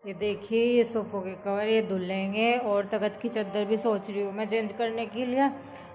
ये देखिए, ये सोफ़ों के कवर ये धुलेंगे और तख्त की चादर भी सोच रही हूँ मैं चेंज करने के लिए।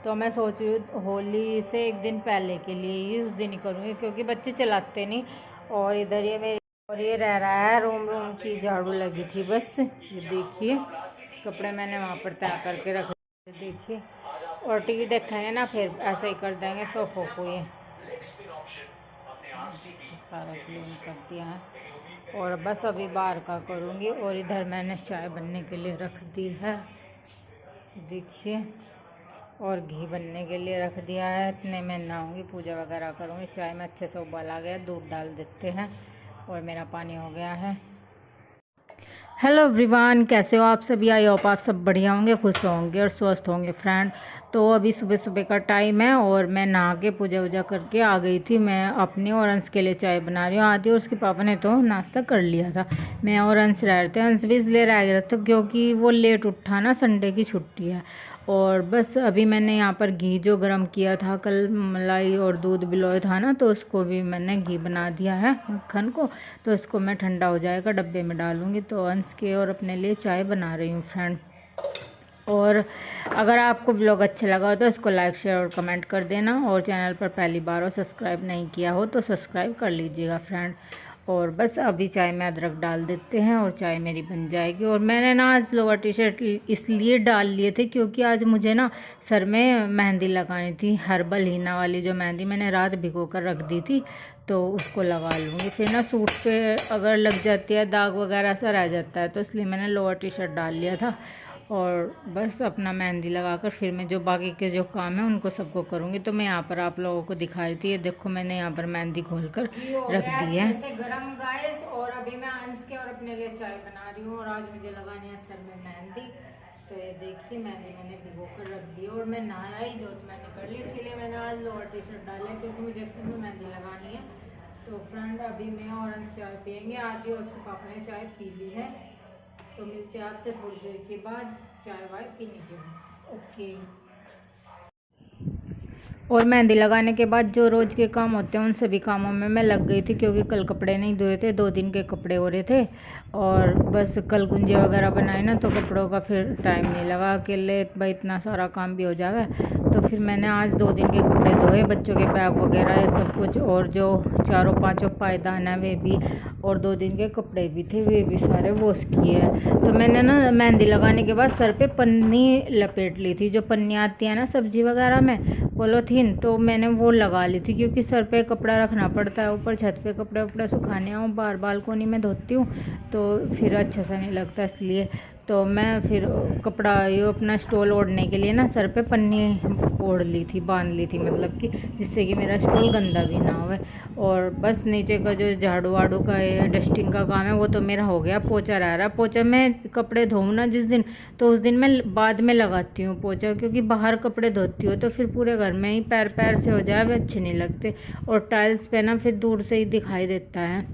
तो मैं सोच रही हूँ होली से एक दिन पहले के लिए ही उस दिन ही करूँगी, क्योंकि बच्चे चलाते नहीं। और इधर ये मेरे और ये रह रहा है रूम की झाड़ू लगी थी बस। ये देखिए, कपड़े मैंने वहाँ पर तय करके रख देखिए। और टीवी देखेंगे ना, फिर ऐसे ही कर देंगे सोफ़ों को। ये सारा क्लीन कर दिया है और बस अभी बाहर का करूँगी। और इधर मैंने चाय बनने के लिए रख दी है, देखिए, और घी बनने के लिए रख दिया है। इतने में नहाऊंगी, पूजा वगैरह करूँगी। चाय में अच्छे से उबाल आ गया, दूध डाल देते हैं और मेरा पानी हो गया है। हेलो एवरीवन, कैसे हो आप सभी? आई होप आप सब बढ़िया होंगे, खुश होंगे और स्वस्थ होंगे फ्रेंड। तो अभी सुबह सुबह का टाइम है और मैं नहा के पूजा वूजा करके आ गई थी। मैं अपने और अंश के लिए चाय बना रही हूँ आदि, और उसके पापा ने तो नाश्ता कर लिया था। मैं और अंश रह रहे थे, अंश भी इसलिए रह गया था क्योंकि वो लेट उठा ना, संडे की छुट्टी है। और बस अभी मैंने यहाँ पर घी जो गरम किया था, कल मलाई और दूध भिगोया था ना, तो उसको भी मैंने घी बना दिया है मक्खन को। तो इसको मैं ठंडा हो जाएगा डब्बे में डालूँगी। तो अंश के और अपने लिए चाय बना रही हूँ फ्रेंड। और अगर आपको ब्लॉग अच्छा लगा हो तो इसको लाइक शेयर और कमेंट कर देना। और चैनल पर पहली बार हो, सब्सक्राइब नहीं किया हो तो सब्सक्राइब कर लीजिएगा फ्रेंड। और बस अभी चाय में अदरक डाल देते हैं और चाय मेरी बन जाएगी। और मैंने ना आज लोअर टी शर्ट इसलिए डाल लिए थे क्योंकि आज मुझे ना सर में मेहंदी लगानी थी, हर्बल हीना वाली जो मेहंदी मैंने रात भिगो कर रख दी थी, तो उसको लगा लूँगी। फिर ना सूट पे अगर लग जाती है दाग वगैरह सा रह जाता है, तो इसलिए मैंने लोअर टी शर्ट डाल लिया था। और बस अपना मेहंदी लगाकर फिर मैं जो बाकी के जो काम है उनको सबको करूँगी। तो मैं यहाँ पर आप लोगों को दिखा रही थी, ये देखो मैंने यहाँ पर मेहंदी घोलकर रख दी है। जैसे गरम गाइस, और अभी मैं अंश के और अपने लिए चाय बना रही हूँ और आज मुझे लगानी है सर में मेहंदी। तो ये देखिए, मेहंदी मैंने भिगो कर रख दी और मैं नहाया ही जो मैंने कर ली, इसीलिए मैंने आज लोअर टी शर्ट डाला क्योंकि मुझे सर में मेहंदी लगानी है। तो फ्रेंड अभी मैं और अंश चाय पियेंगे, आदि और उसके पापा ने चाय पी ली है। तो मिलते हैं आपसे थोड़ी देर के बाद चाय वाय पीने के बाद। ओके। और मेहंदी लगाने के बाद जो रोज़ के काम होते हैं उन सभी कामों में मैं लग गई थी, क्योंकि कल कपड़े नहीं धोए थे, 2 दिन के कपड़े हो रहे थे। और बस कल गुंजे वगैरह बनाए ना, तो कपड़ों का फिर टाइम नहीं लगा, अकेले भाई इतना सारा काम भी हो जावे। तो फिर मैंने आज 2 दिन के कपड़े धोए, बच्चों के बैग वगैरह ये सब कुछ, और जो 4-5 पायदान है वे भी, और 2 दिन के कपड़े भी थे वे भी सारे वॉश किए हैं। तो मैंने ना मेहंदी लगाने के बाद सर पे पन्नी लपेट ली थी, जो पन्नी आती है ना सब्जी वगैरह में, पॉलीथीन, तो मैंने वो लगा ली थी क्योंकि सर पे कपड़ा रखना पड़ता है। ऊपर छत पे कपड़े वपड़े सुखाने आऊँ, बाहर बालकोनी में धोती हूँ तो फिर अच्छा सा नहीं लगता, इसलिए तो मैं फिर कपड़ा ये अपना स्टॉल ओढ़ने के लिए ना सर पे पन्नी ओढ़ ली थी, बांध ली थी, मतलब कि जिससे कि मेरा स्टॉल गंदा भी ना हो। और बस नीचे का जो झाड़ू वाड़ू का है, डस्टिंग का काम है, वो तो मेरा हो गया। पोछा रह रहा है, पोछा मैं कपड़े धोऊँ ना जिस दिन, तो उस दिन मैं बाद में लगाती हूँ पोछा, क्योंकि बाहर कपड़े धोती हूँ तो फिर पूरे घर में ही पैर पैर से हो जाए, वे अच्छे नहीं लगते। और टाइल्स पे ना फिर दूर से ही दिखाई देता है,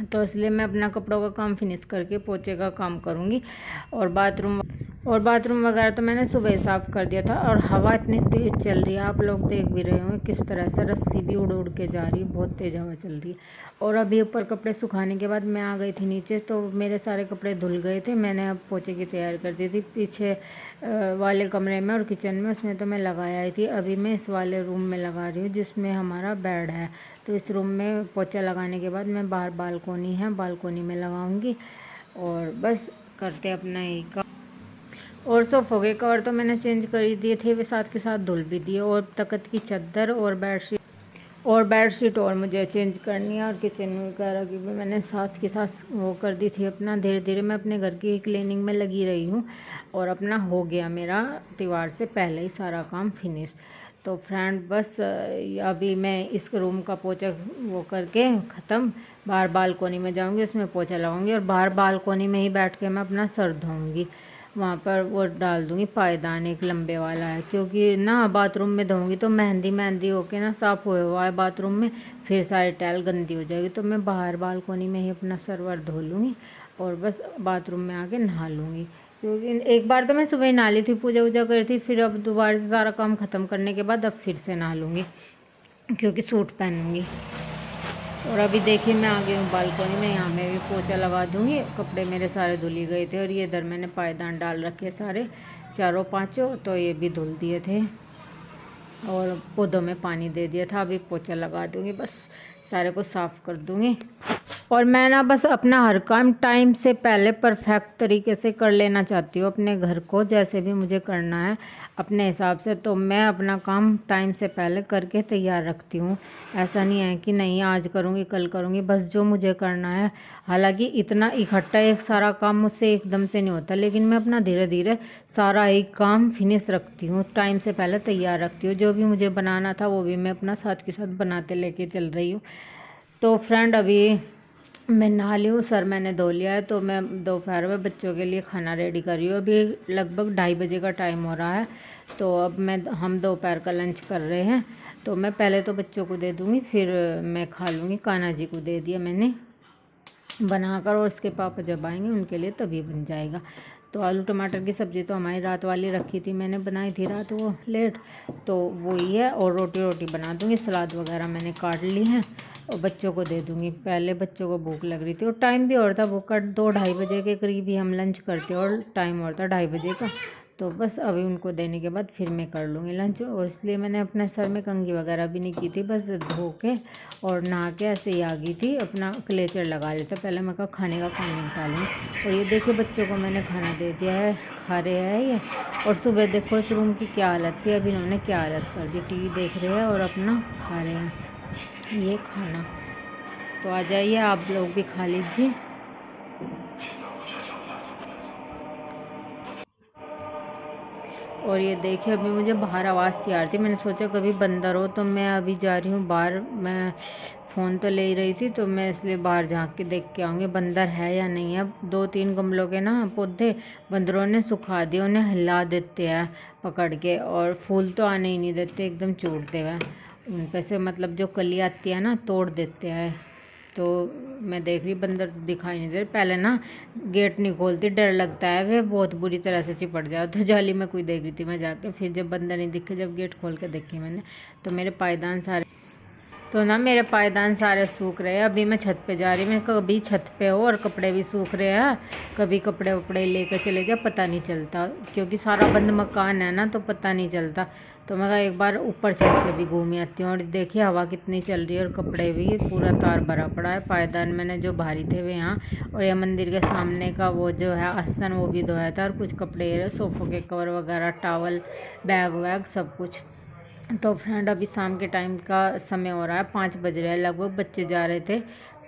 तो इसलिए मैं अपना कपड़ों का काम फिनिश करके पोछे का काम करूँगी। और बाथरूम वगैरह तो मैंने सुबह साफ़ कर दिया था। और हवा इतनी तेज़ चल रही है, आप लोग देख भी रहे होंगे किस तरह से रस्सी भी उड़ उड़ के जा रही है, बहुत तेज़ हवा चल रही है। और अभी ऊपर कपड़े सुखाने के बाद मैं आ गई थी नीचे, तो मेरे सारे कपड़े धुल गए थे। मैंने अब पोछे की तैयारी कर दी थी पीछे वाले कमरे में और किचन में, उसमें तो मैं लगाया ही थी। अभी मैं इस वाले रूम में लगा रही हूँ जिसमें हमारा बेड है। तो इस रूम में पोछा लगाने के बाद मैं बाहर बालकोनी है, बालकोनी में लगाऊंगी। और बस करते अपना ही काम। और सोफ़ों के कवर तो मैंने चेंज कर ही दिए थे, वे साथ के साथ धुल भी दिए। और तख्त की चादर और बेडशीट और मुझे चेंज करनी है। और किचन वगैरह की भी मैंने साथ के साथ वो कर दी थी अपना। धीरे धीरे मैं अपने घर की क्लीनिंग में लगी रही हूँ और अपना हो गया मेरा त्यौहार से पहले ही सारा काम फिनिश। तो फ्रेंड बस अभी मैं इस रूम का पोछा वो करके ख़त्म, बाहर बालकोनी में जाऊंगी, उसमें पोछा लगाऊंगी और बाहर बालकोनी में ही बैठ के मैं अपना सर धोऊंगी। वहाँ पर वो डाल दूँगी पायदान, एक लंबे वाला है, क्योंकि ना बाथरूम में धोऊंगी तो मेहंदी होके ना साफ़ हुआ है बाथरूम में, फिर सारी टाइल गंदी हो जाएगी। तो मैं बाहर बालकोनी में ही अपना सर वर धो लूँगी और बस बाथरूम में आके नहा लूँगी। क्योंकि एक बार तो मैं सुबह ही नहा ली थी, पूजा वूजा करी थी, फिर अब दोबारा से सारा काम ख़त्म करने के बाद अब फिर से नहा लूँगी, क्योंकि सूट पहनूँगी। और अभी देखिए मैं आ गई हूँ बालकनी में, यहाँ मैं भी पोछा लगा दूँगी। कपड़े मेरे सारे धुल ही गए थे और ये इधर मैंने पायदान डाल रखे सारे चारों पांचों, तो ये भी धुल दिए थे और पौधों में पानी दे दिया था। अभी पोछा लगा दूँगी, बस सारे को साफ़ कर दूँगी। और मैं ना बस अपना हर काम टाइम से पहले परफेक्ट तरीके से कर लेना चाहती हूँ, अपने घर को जैसे भी मुझे करना है अपने हिसाब से। तो मैं अपना काम टाइम से पहले करके तैयार रखती हूँ। ऐसा नहीं है कि नहीं आज करूँगी कल करूँगी, बस जो मुझे करना है। हालांकि इतना इकट्ठा एक सारा काम मुझसे एकदम से नहीं होता, लेकिन मैं अपना धीरे धीरे सारा एक काम फिनिश रखती हूँ, टाइम से पहले तैयार रखती हूँ। जो भी मुझे बनाना था वो भी मैं अपना साथ के साथ बनाते लेके चल रही हूँ। तो फ्रेंड अभी मैं नहा ली हूँ, सर मैंने धो लिया है, तो मैं दोपहर में बच्चों के लिए खाना रेडी कर रही हूँ। अभी लगभग 2:30 बजे का टाइम हो रहा है, तो अब हम दोपहर का लंच कर रहे हैं। तो मैं पहले तो बच्चों को दे दूँगी, फिर मैं खा लूँगी। कान्हा जी को दे दिया मैंने बनाकर, और उसके पापा जब आएंगे उनके लिए तभी बन जाएगा। तो आलू टमाटर की सब्ज़ी तो हमारी रात वाली रखी थी, मैंने बनाई थी रात वो लेट, तो वही है। और रोटी बना दूँगी, सलाद वगैरह मैंने काट ली हैं और बच्चों को दे दूँगी। पहले बच्चों को भूख लग रही थी और टाइम भी और था, वो 2-2:30 बजे के करीब ही हम लंच करते और टाइम और था 2:30 बजे का। तो बस अभी उनको देने के बाद फिर मैं कर लूँगी लंच। और इसलिए मैंने अपने सर में कंघी वगैरह भी नहीं की थी, बस धो के और नहा के ऐसे ही आ गई थी। अपना क्लेचर लगा लेता, पहले मैं कहा खाने का पानी निकालूँ। और ये देखिए बच्चों को मैंने खाना दे दिया है, खा रहे हैं ये। और सुबह देखो इस रूम की क्या हालत थी, अभी इन्होंने क्या हालत कर दी। टीवी देख रहे हैं और अपना खा रहे हैं ये खाना। तो आ जाइए आप लोग भी खा लीजिए। और ये देखिए अभी मुझे बाहर आवाज़ सी आ रही थी, मैंने सोचा कभी बंदर हो, तो मैं अभी जा रही हूँ बाहर। मैं फ़ोन तो ले ही रही थी, तो मैं इसलिए बाहर झाँक के देख के आऊँगी बंदर है या नहीं है। 2-3 गमलों के ना पौधे बंदरों ने सुखा दिए, उन्हें हिला देते हैं पकड़ के, और फूल तो आने ही नहीं देते, एकदम चूड़ते हुए उन पे से, मतलब जो कली आती है ना तोड़ देते हैं। तो मैं देख रही बंदर तो दिखाई नहीं दे रहे। पहले ना गेट नहीं खोलती, डर लगता है वे बहुत बुरी तरह से चिपट जाओ, तो जाली में कोई देख रही थी मैं जाके। फिर जब बंदर नहीं दिखे, जब गेट खोल के देखी मैंने, तो मेरे पायदान सारे सूख रहे हैं। अभी मैं छत पे जा रही हूँ, मैं कभी छत पे हो और कपड़े भी सूख रहे हैं, कभी कपड़े वपड़े लेकर चले गए, पता नहीं चलता, क्योंकि सारा बंद मकान है ना, तो पता नहीं चलता। तो मैं एक बार ऊपर छत पे भी घूम आती हूँ। और देखिए हवा कितनी चल रही है और कपड़े भी पूरा तार भरा पड़ा है। पायदान मैंने जो भारी थे वे यहाँ, और यह मंदिर के सामने का वो जो है आसन वो भी धोया था, और कुछ कपड़े सोफ़ों के कवर वगैरह, टॉवल, बैग वैग सब कुछ। तो फ्रेंड अभी शाम के टाइम का समय हो रहा है, 5 बज रहे हैं लगभग। बच्चे जा रहे थे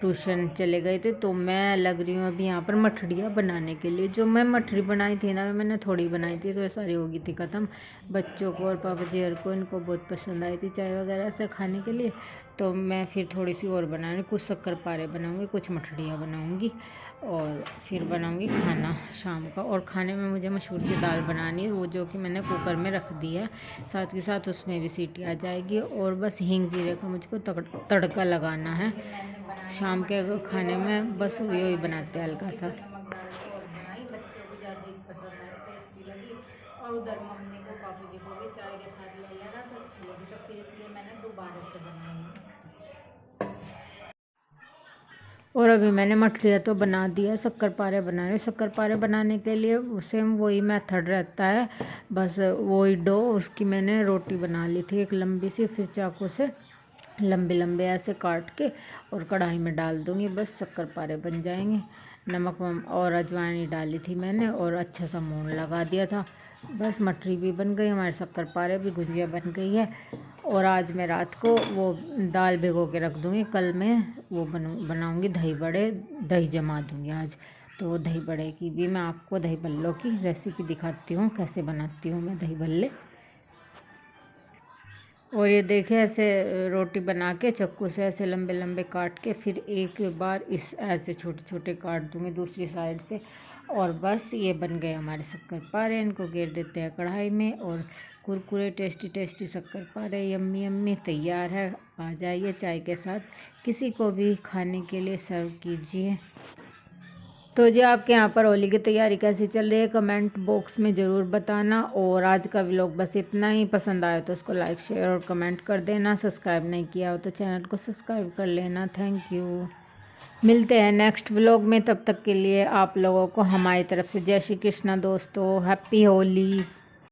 ट्यूशन, चले गए थे, तो मैं लग रही हूँ अभी यहाँ पर मठड़ियाँ बनाने के लिए। जो मैं मठड़ी बनाई थी ना, मैंने थोड़ी बनाई थी, तो ये सारी हो गई थी ख़त्म। बच्चों को और पापा जी को इनको बहुत पसंद आई थी चाय वगैरह से खाने के लिए, तो मैं फिर थोड़ी सी और बनाऊँगी। कुछ शक्कर पारे बनाऊँगी, कुछ मठड़ियाँ बनाऊँगी, और फिर बनाऊँगी खाना शाम का। और खाने में मुझे मसूर की दाल बनानी है, वो जो कि मैंने कुकर में रख दी है, साथ के साथ उसमें भी सीटी आ जाएगी। और बस हींग जीरे का मुझको तड़का लगाना है शाम के खाने में, बस वही बनाते हैं हल्का सा। बच्चों को ज़्यादा ही पसंद आई, टेस्टी लगी। और उधर मम्मी को पापा जी को भी चाय के साथ ले लेना तो अच्छी लगी, तो फिर इसलिए मैंने दोबारा से बनाई। और अभी मैंने मठरिया तो बना दिया, शक्कर पारे बना रहे। शक्कर पारे बनाने के लिए सेम वही मेथड रहता है, बस वही डो, उसकी मैंने रोटी बना ली थी एक लंबी सी, फिर चाकू से लंबे लंबे ऐसे काट के और कढ़ाई में डाल दूँगी, बस शक्कर पारे बन जाएंगे। नमक और अजवाइन डाली थी मैंने, और अच्छा सा मून लगा दिया था। बस मठरी भी बन गई हमारे, शक्कर पारे भी, गुजिया बन गई है। और आज मैं रात को वो दाल भिगो के रख दूँगी, कल मैं वो बनाऊँगी दही बड़े, दही जमा दूँगी आज। तो दही बड़े की भी मैं आपको, दही बल्लों की रेसिपी दिखाती हूँ, कैसे बनाती हूँ मैं दही बल्ले। और ये देखिए ऐसे रोटी बना के चाकू से ऐसे लंबे लंबे काट के, फिर एक बार इस ऐसे छोटे छोटे काट दूँगी दूसरी साइड से, और बस ये बन गए हमारे शक्कर पारे। इनको घेर देते हैं कढ़ाई में, और कुरकुरे टेस्टी टेस्टी शक्कर पारे यम्मी यम्मी तैयार है। आ जाइए चाय के साथ, किसी को भी खाने के लिए सर्व कीजिए। तो जी आपके यहाँ पर होली की तैयारी कैसी चल रही है कमेंट बॉक्स में ज़रूर बताना। और आज का व्लॉग बस इतना ही। पसंद आया तो उसको लाइक शेयर और कमेंट कर देना। सब्सक्राइब नहीं किया हो तो चैनल को सब्सक्राइब कर लेना। Thank you. मिलते हैं नेक्स्ट व्लॉग में, तब तक के लिए आप लोगों को हमारी तरफ से जय श्री कृष्णा दोस्तों। हैप्पी होली।